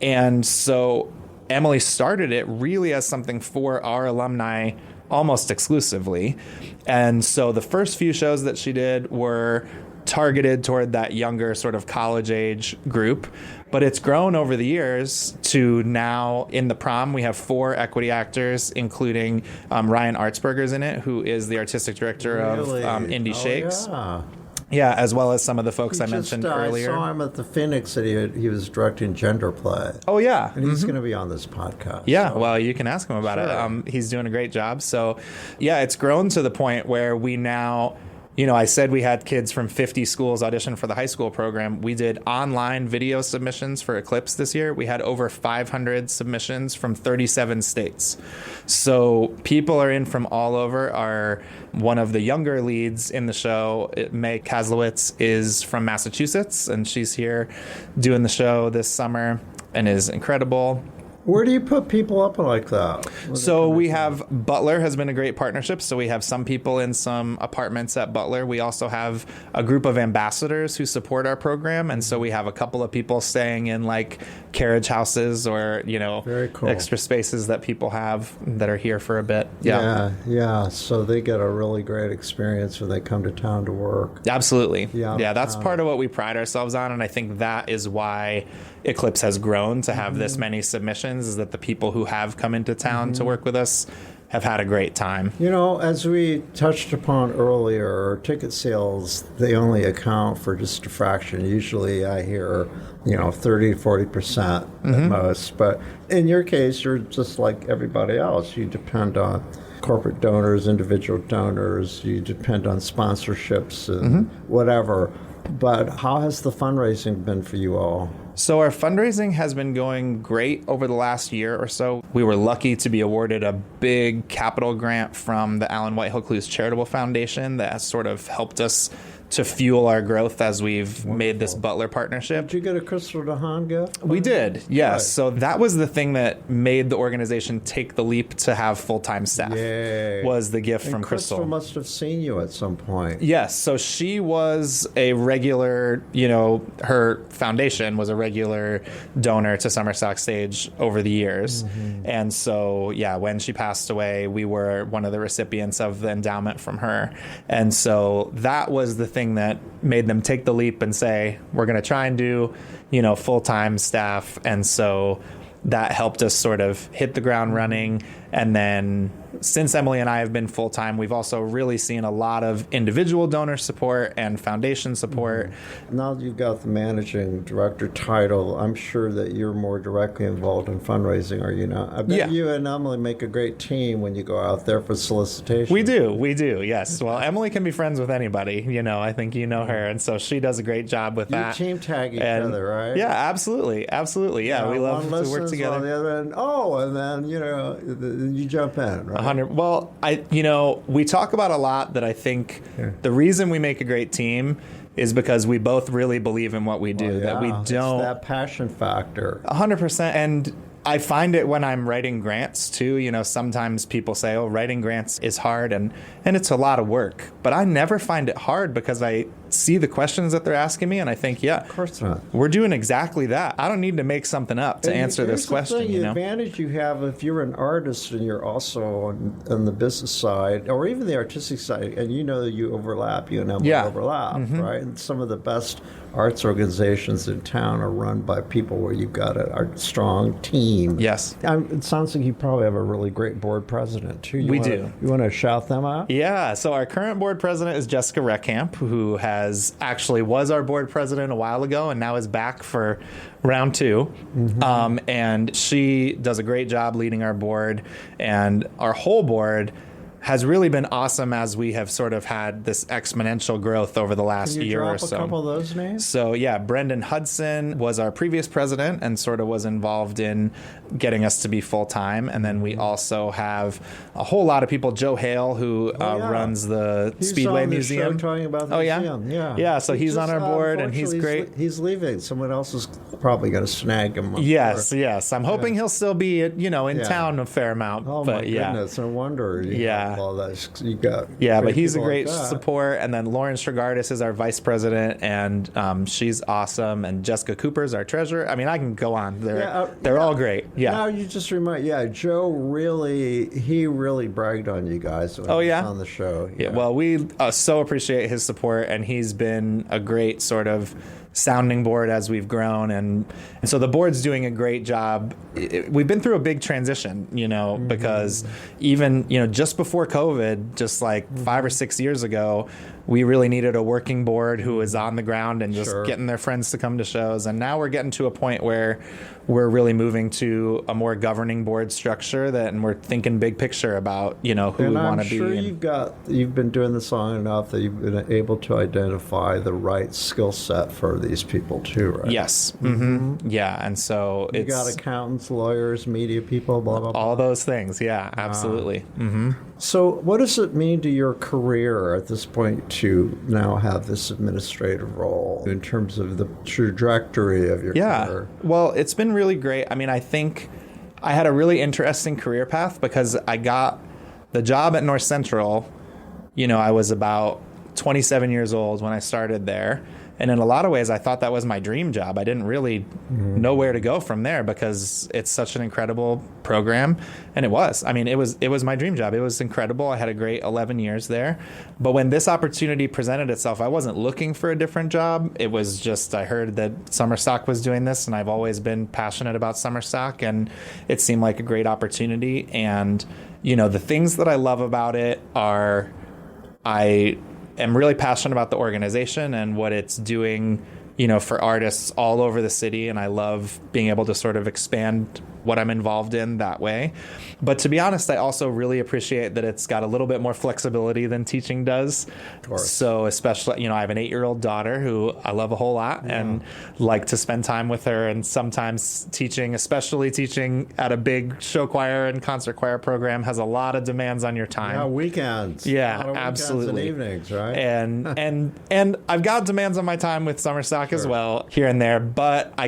And so Emily started it really as something for our alumni almost exclusively. And so the first few shows that she did were targeted toward that younger sort of college age group. But it's grown over the years to now in the prom, we have 4 equity actors, including Ryan Artsberger's in it, who is the artistic director of Indy Shakes. Yeah, as well as some of the folks I mentioned earlier. I saw him at the Phoenix that he was directing Gender Play. Oh, yeah. And he's going to be on this podcast. Yeah, well, you can ask him about it. He's doing a great job. So, it's grown to the point where we now... I said we had kids from 50 schools audition for the high school program. We did online video submissions for Eclipse this year. We had over 500 submissions from 37 states. So people are in from all over. One of the younger leads in the show, May Kaslowitz, is from Massachusetts, and she's here doing the show this summer and is incredible. Where do you put people up like that? So we have Butler has been a great partnership. So we have some people in some apartments at Butler. We also have a group of ambassadors who support our program. And so we have a couple of people staying in like carriage houses or, Very cool. extra spaces that people have that are here for a bit. Yeah. So they get a really great experience when they come to town to work. Absolutely. Yeah, that's part of what we pride ourselves on. And I think that is why Eclipse has grown to have this many submissions, is that the people who have come into town to work with us have had a great time. As we touched upon earlier, ticket sales, they only account for just a fraction. Usually I hear, 30 to 40% at most. But in your case, you're just like everybody else. You depend on corporate donors, individual donors. You depend on sponsorships and whatever. But how has the fundraising been for you all? So our fundraising has been going great over the last year or so. We were lucky to be awarded a big capital grant from the Alan Whitehill Clues Charitable Foundation that has sort of helped us to fuel our growth as we've made this Butler partnership. Did you get a Crystal DeHaan gift? We did, yes. Right. So that was the thing that made the organization take the leap to have full-time staff. Yay. Was the gift from Crystal. Crystal must have seen you at some point. Yes, so she was a regular, her foundation was a regular donor to Summer Stock Stage over the years. And so, when she passed away, we were one of the recipients of the endowment from her. And so that was the thing that made them take the leap and say, we're going to try and do, full-time staff. And so that helped us sort of hit the ground running And then since Emily and I have been full-time, we've also really seen a lot of individual donor support and foundation support. Now that you've got the managing director title, I'm sure that you're more directly involved in fundraising, are you not? I bet you and Emily make a great team when you go out there for solicitation. We do, yes. Well, Emily can be friends with anybody, I think you know her, and so she does a great job with that. You team tag each other, right? Yeah, absolutely. Yeah, we love to work together. On the other end, and then, you jump in, right? 100. Well, we talk about a lot that I think the reason we make a great team is because we both really believe in what we do. That we don't. It's that passion factor. 100%. And I find it when I'm writing grants too. Sometimes people say, "Oh, writing grants is hard," and it's a lot of work. But I never find it hard because I see the questions that they're asking me, and I think, of course not. We're doing exactly that. I don't need to make something up to answer this question. The advantage you have if you're an artist and you're also on the business side or even the artistic side, and you overlap, you and Emily overlap, right? And some of the best arts organizations in town are run by people where you've got a strong team. Yes. It sounds like you probably have a really great board president, too. You want to shout them out? Yeah. So our current board president is Jessica Reckamp, who was our board president a while ago and now is back for round 2. And she does a great job leading our board, and our whole board has really been awesome as we have sort of had this exponential growth over the last year or so. Can you drop a couple of those names? So, Brendan Hudson was our previous president and sort of was involved in getting us to be full-time. And then we also have a whole lot of people. Joe Hale, who runs the Speedway Museum. Show talking about the museum. Yeah, so he's on our board, and he's great. He's leaving. Someone else is probably going to snag him. Yes. I'm hoping he'll still be, in town a fair amount. Oh, my goodness. No wonder. All that you got. Yeah, but he's a great support. And then Lauren Stragardis is our vice president, and she's awesome. And Jessica Cooper's our treasurer. I mean, I can go on. They're all great. Yeah. Now you just remind. Yeah, Joe really bragged on you guys when he was on the show. Yeah. Well, we so appreciate his support, and he's been a great sort of sounding board as we've grown, and so the board's doing a great job. We've been through a big transition, because even just before COVID, just like 5 or 6 years ago, we really needed a working board who was on the ground and just getting their friends to come to shows. And now we're getting to a point where we're really moving to a more governing board structure and we're thinking big picture about, who we want to be. I'm sure you've been doing this long enough that you've been able to identify the right skill set for these people too, right? Yes. Mm-hmm. Yeah. And so you got accountants, lawyers, media people, blah, blah, blah. All those things. Yeah, absolutely. Mm-hmm. So what does it mean to your career at this point to now have this administrative role in terms of the trajectory of your career? Well, it's been really great. I mean, I think I had a really interesting career path because I got the job at North Central. I was about 27 years old when I started there. And in a lot of ways, I thought that was my dream job. I didn't really know where to go from there because it's such an incredible program. And it was. I mean, it was my dream job. It was incredible. I had a great 11 years there. But when this opportunity presented itself, I wasn't looking for a different job. It was just I heard that Summer Stock was doing this, and I've always been passionate about Summer Stock, and it seemed like a great opportunity. And, the things that I love about it are I am really passionate about the organization and what it's doing, for artists all over the city. And I love being able to sort of expand what I'm involved in that way. But to be honest, I also really appreciate that it's got a little bit more flexibility than teaching does. Of course. So especially, I have an 8-year-old daughter who I love a whole lot and like to spend time with her. And sometimes especially teaching at a big show choir and concert choir program has a lot of demands on your time. Yeah, weekends. Yeah, weekends absolutely. And evenings, right? And I've got demands on my time with Summer Stock as well here and there. But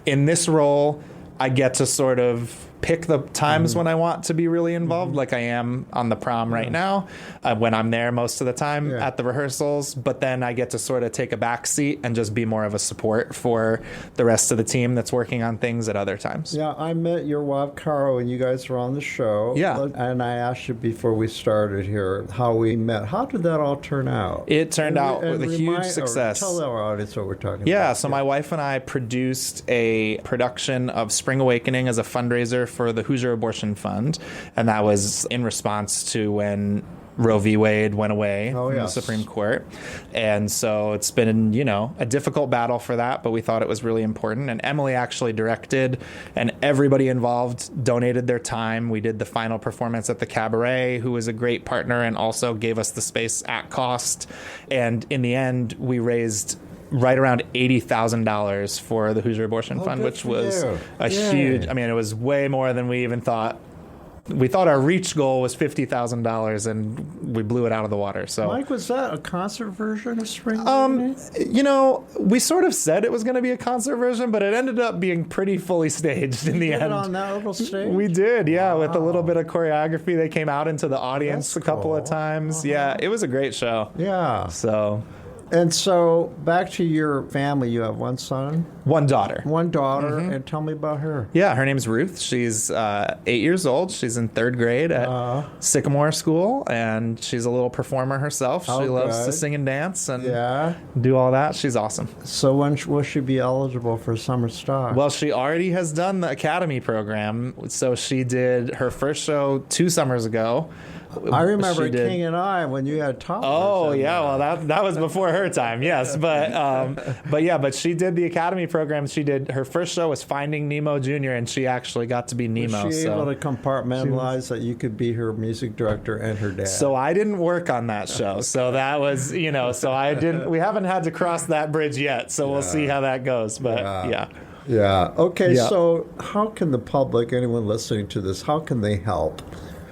in this role, I get to sort of pick the times when I want to be really involved, like I am on the prom right now, when I'm there most of the time at the rehearsals. But then I get to sort of take a back seat and just be more of a support for the rest of the team that's working on things at other times. Yeah, I met your wife, Caro, and you guys were on the show. Yeah. And I asked you before we started here how we met. How did that all turn out? It turned out with a huge success. Tell our audience what we're talking about. Yeah, so my wife and I produced a production of Spring Awakening as a fundraiser for the Hoosier Abortion Fund, and that was in response to when Roe v. Wade went away from the Supreme Court. And so it's been, a difficult battle for that, but we thought it was really important. And Emily actually directed, and everybody involved donated their time. We did the final performance at the Cabaret, who was a great partner and also gave us the space at cost. And in the end, we raised right around $80,000 for the Hoosier Abortion Fund, which was a huge, it was way more than we even thought. We thought our reach goal was $50,000, and we blew it out of the water. So, Mike, was that a concert version of Spring Awakening? We sort of said it was going to be a concert version, but it ended up being pretty fully staged in the end. On that little stage? We did, with a little bit of choreography. They came out into the audience a couple of times. Yeah, it was a great show. Yeah. And so, back to your family, you have one son? One daughter. And tell me about her. Yeah, her name's Ruth. She's 8 years old. She's in 3rd grade at Sycamore School, and she's a little performer herself. She loves to sing and dance and do all that. She's awesome. So when will she be eligible for summer stock? Well, she already has done the Academy program. So she did her first show 2 summers ago. I remember King and I when you had toddlers. Oh yeah, well that was before her time, yes. But she did the Academy program. She did her first show was Finding Nemo Jr. and she actually got to be Nemo. Was she able to compartmentalize that you could be her music director and her dad? So I didn't work on that show. So that was so I didn't. We haven't had to cross that bridge yet. So we'll see how that goes. But yeah. Okay. Yeah. So how can the public, anyone listening to this, how can they help?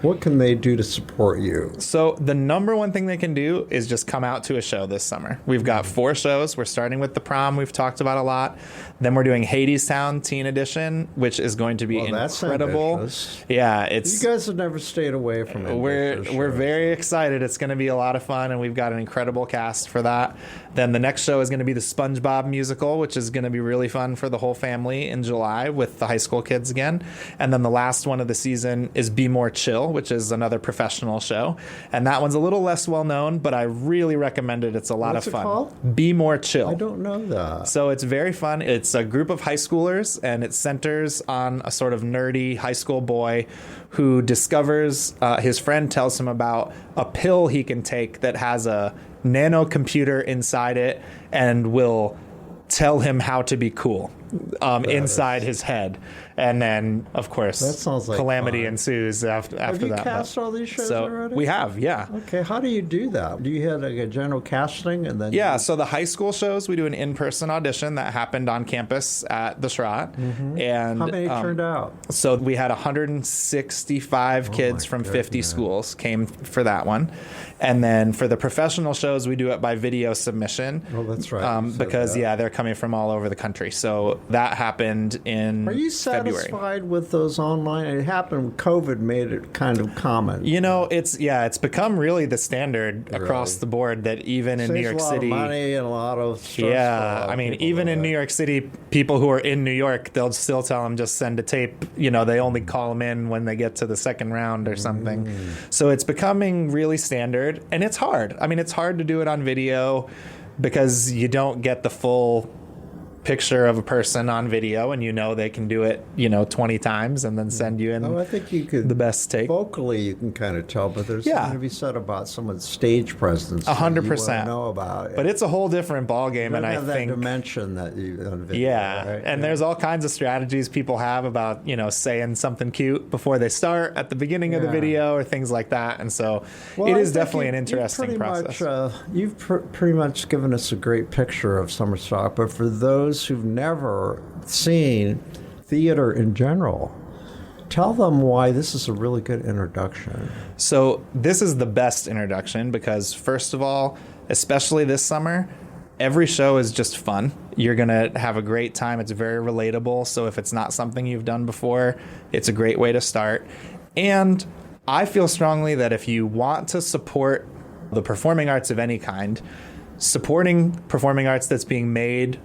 What can they do to support you? So the number one thing they can do is just come out to a show this summer. We've got 4 shows. We're starting with the prom we've talked about a lot. Then we're doing Hadestown Teen Edition, which is going to be incredible. Ambitious. Yeah, you guys have never stayed away from it. We're very excited. It's going to be a lot of fun, and we've got an incredible cast for that. Then the next show is going to be the SpongeBob musical, which is going to be really fun for the whole family in July with the high school kids again. And then the last one of the season is Be More Chill, which is another professional show. And that one's a little less well known, but I really recommend it. It's a lot of fun. What's it called? Be More Chill. I don't know that. So it's very fun. It's a group of high schoolers, and it centers on a sort of nerdy high school boy who discovers, his friend tells him about a pill he can take that has a nano computer inside it and will tell him how to be cool inside his head. And then, of course, that sounds like calamity fun. Ensues after that. Have you cast all these shows already? We have, yeah. Okay, how do you do that? Do you have like a general casting and then? Yeah, so the high school shows, we do an in-person audition that happened on campus at the Schrott. Mm-hmm. And how many turned out? So we had 165 kids from 50 schools came for that one. And then for the professional shows, we do it by video submission. Oh, that's right. Because, they're coming from all over the country. So that happened in February. Are you satisfied with those online? It happened, COVID made it kind of common. It's become really the standard across the board that even in New York City. A lot of money and a lot of stress. Yeah, even in New York City, people who are in New York, they'll still tell them just send a tape. They only call them in when they get to the second round or something. So it's becoming really standard, and it's hard. It's hard to do it on video because you don't get the full picture of a person on video, and they can do it 20 times and then send you in. I think you could, the best take. Vocally you can kind of tell, but there's something to be said about someone's stage presence 100% know about it. But it's a whole different ballgame, and I think that dimension that you on video, right? And there's all kinds of strategies people have about saying something cute before they start at the beginning of the video or things like that, and so it is definitely an interesting process. You've pretty much given us a great picture of summer stock, but for those who've never seen theater in general, tell them why this is a really good introduction. So this is the best introduction because, first of all, especially this summer, every show is just fun. You're going to have a great time. It's very relatable. So if it's not something you've done before, it's a great way to start. And I feel strongly that if you want to support the performing arts of any kind, supporting performing arts that's being made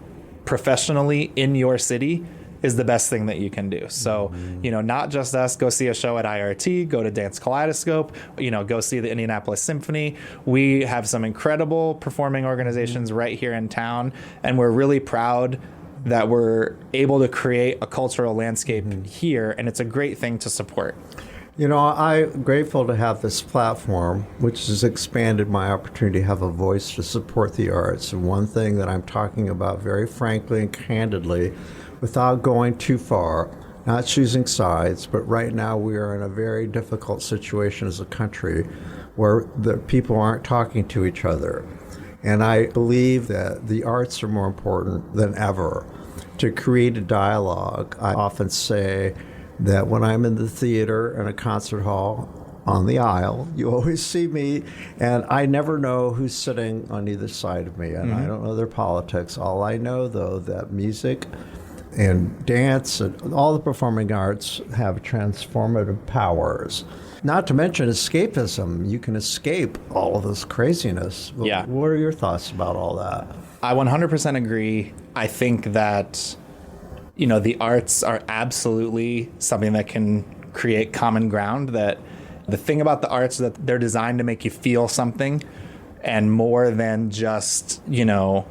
professionally in your city is the best thing that you can do. So, not just us, go see a show at IRT, go to Dance Kaleidoscope, go see the Indianapolis Symphony. We have some incredible performing organizations right here in town, and we're really proud that we're able to create a cultural landscape here, and it's a great thing to support. You know, I'm grateful to have this platform, which has expanded my opportunity to have a voice to support the arts. And one thing that I'm talking about very frankly and candidly, without going too far, not choosing sides, but right now we are in a very difficult situation as a country where the people aren't talking to each other. And I believe that the arts are more important than ever to create a dialogue. I often say that when I'm in the theater and a concert hall on the aisle, you always see me, and I never know who's sitting on either side of me, and I don't know their politics. All I know, though, that music and dance and all the performing arts have transformative powers. Not to mention escapism. You can escape all of this craziness. Yeah. What are your thoughts about all that? I 100% agree. I think that, you know, the arts are absolutely something that can create common ground. That the thing about the arts is that they're designed to make you feel something, and more than just, you know,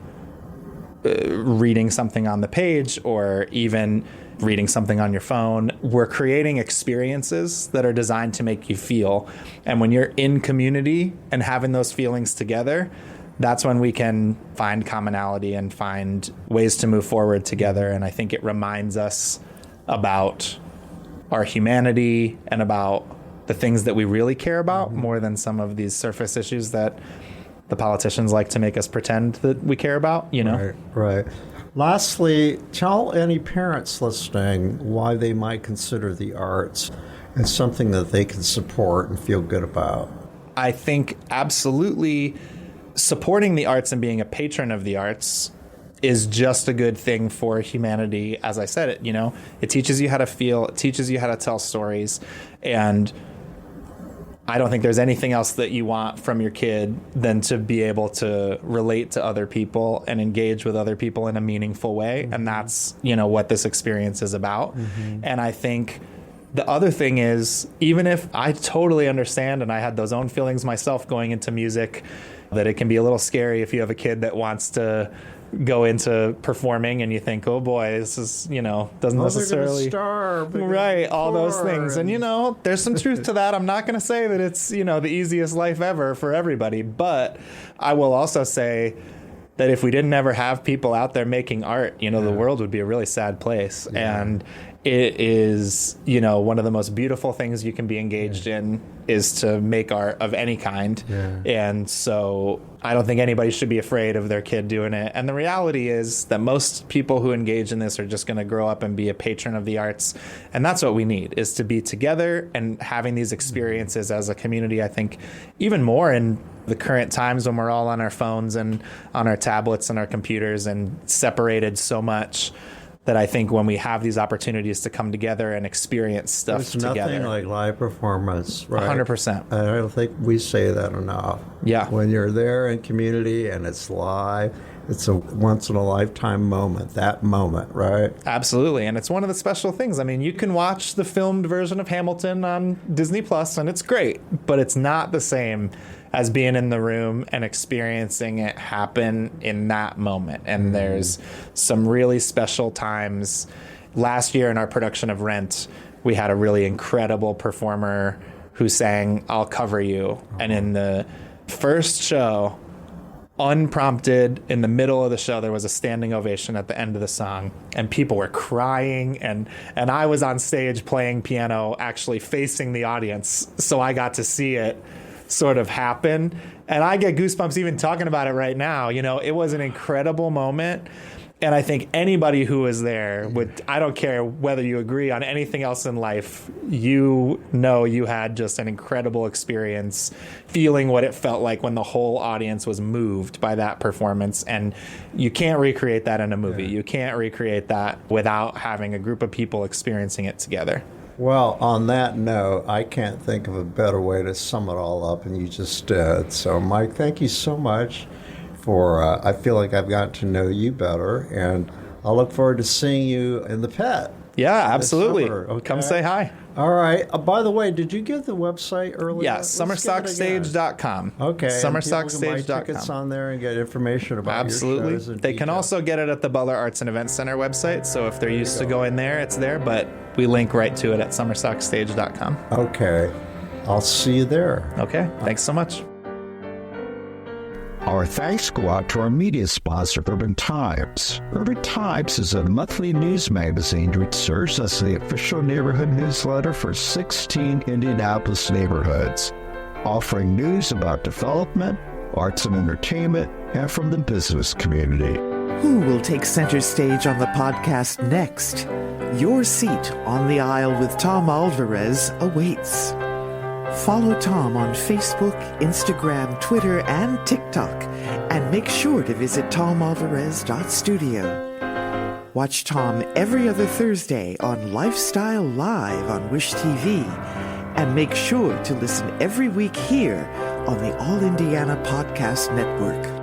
reading something on the page or even reading something on your phone. We're creating experiences that are designed to make you feel. And when you're in community and having those feelings together, that's when we can find commonality and find ways to move forward together. And I think it reminds us about our humanity and about the things that we really care about more than some of these surface issues that the politicians like to make us pretend that we care about, you know? Right. Lastly, tell any parents listening why they might consider the arts as something that they can support and feel good about. I think absolutely supporting the arts and being a patron of the arts is just a good thing for humanity. As I said, it, you know, it teaches you how to feel, it teaches you how to tell stories, and I don't think there's anything else that you want from your kid than to be able to relate to other people and engage with other people in a meaningful way. And that's, you know, what this experience is about. And I think the other thing is, even if I totally understand, and I had those own feelings myself going into music, that it can be a little scary if you have a kid that wants to go into performing and you think, oh boy, this is, you know, doesn't necessarily starve, right, all those things. And, you know, there's some truth to that. I'm not going to say that it's, you know, the easiest life ever for everybody, but I will also say that if we didn't ever have people out there making art, you know, the world would be a really sad place. And it is, you know, one of the most beautiful things you can be engaged in is to make art of any kind. And so I don't think anybody should be afraid of their kid doing it. And the reality is that most people who engage in this are just going to grow up and be a patron of the arts. And that's what we need, is to be together and having these experiences as a community. I think even more in the current times when we're all on our phones and on our tablets and our computers and separated so much, that I think when we have these opportunities to come together and experience stuff together. There's nothing like live performance, right? 100%. I don't think we say that enough. Yeah. When you're there in community and it's live, it's a once-in-a-lifetime moment, that moment, right? Absolutely. And it's one of the special things. I mean, you can watch the filmed version of Hamilton on Disney Plus, and it's great, but it's not the same as being in the room and experiencing it happen in that moment. And there's some really special times. Last year in our production of Rent, we had a really incredible performer who sang I'll Cover You. And in the first show, unprompted, in the middle of the show, there was a standing ovation at the end of the song, and people were crying, and I was on stage playing piano, actually facing the audience, so I got to see it sort of happen. And I get goosebumps even talking about it right now. You know, it was an incredible moment. And I think anybody who was there would, I don't care whether you agree on anything else in life, you know you had just an incredible experience feeling what it felt like when the whole audience was moved by that performance. And you can't recreate that in a movie. You can't recreate that without having a group of people experiencing it together. Well, on that note, I can't think of a better way to sum it all up, and you just did. So, Mike, thank you so much for, I feel like I've gotten to know you better, and I'll look forward to seeing you in the Pet. Yeah, absolutely. Okay. Come say hi. All right. By the way, did you give the website earlier? Yeah, summerstockstage.com. Okay. Summerstockstage.com. People can buy tickets on there and get information about Absolutely. your shows. They can also get it at the Butler Arts and Events Center website. So if they're used to going there, it's there. But we link right to it at summerstockstage.com. Okay. I'll see you there. Okay. Thanks so much. Our thanks go out to our media sponsor, Urban Times. Urban Times is a monthly news magazine which serves as the official neighborhood newsletter for 16 Indianapolis neighborhoods, offering news about development, arts and entertainment, and from the business community. Who will take center stage on the podcast next? Your seat on the aisle with Tom Alvarez awaits. Follow Tom on Facebook, Instagram, Twitter, and TikTok, and make sure to visit tomalvarez.studio. Watch Tom every other Thursday on Lifestyle Live on Wish TV, and make sure to listen every week here on the All Indiana Podcast Network.